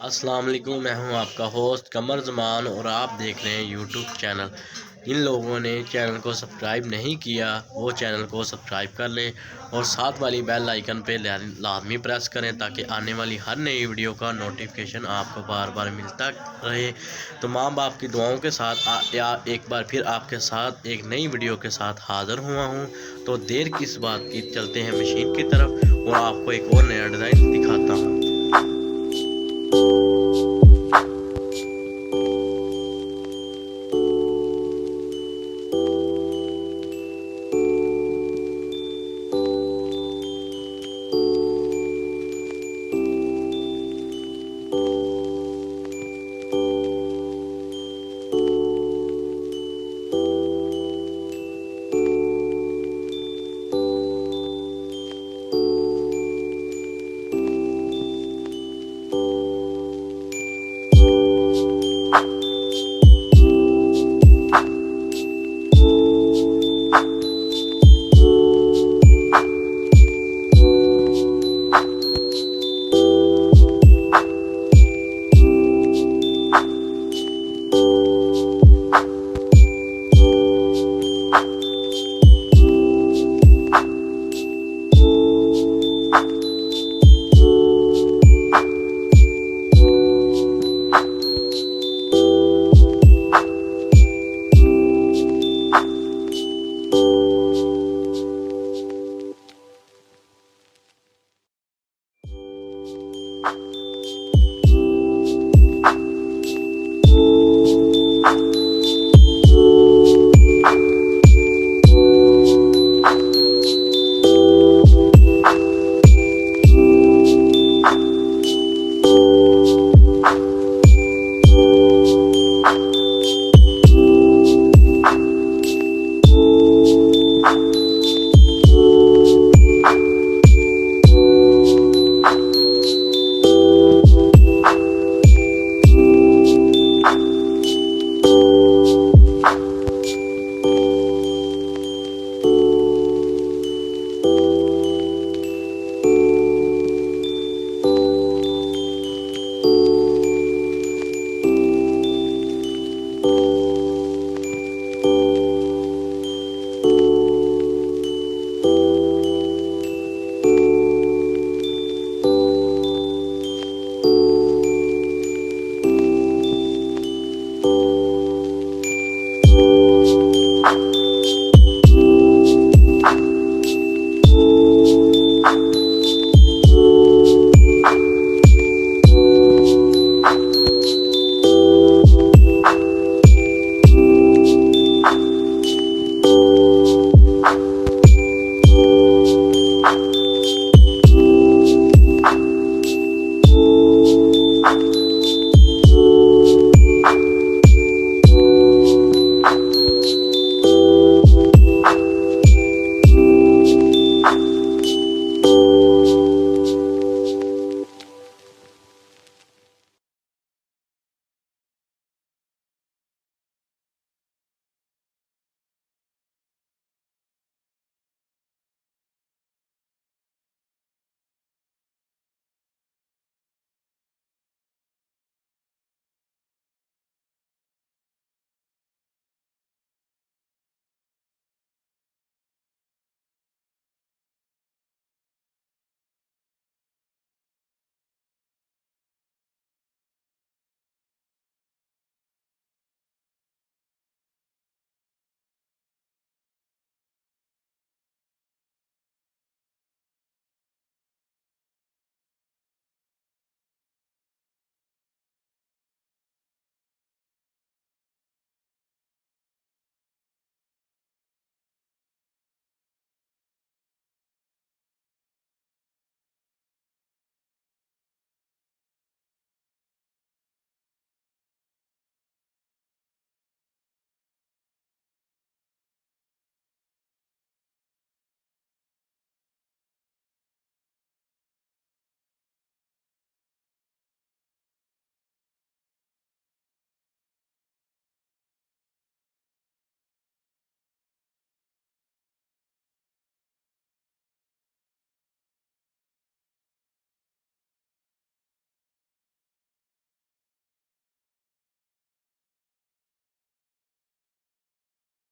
अस्सलाम वालेकुम। मैं हूं आपका होस्ट कमर ज़मान और आप देख रहे हैं यूट्यूब चैनल। जिन लोगों ने चैनल को सब्सक्राइब नहीं किया वो चैनल को सब्सक्राइब कर लें और साथ वाली बेल आइकन पे लाजमी प्रेस करें ताकि आने वाली हर नई वीडियो का नोटिफिकेशन आपको बार बार मिलता रहे। तो माँ बाप की दुआओं के साथ या एक बार फिर आपके साथ एक नई वीडियो के साथ हाज़िर हुआ हूँ। तो देर किस बात की, चलते हैं मशीन की तरफ और आपको एक और नया डिज़ाइन दिखाता हूँ।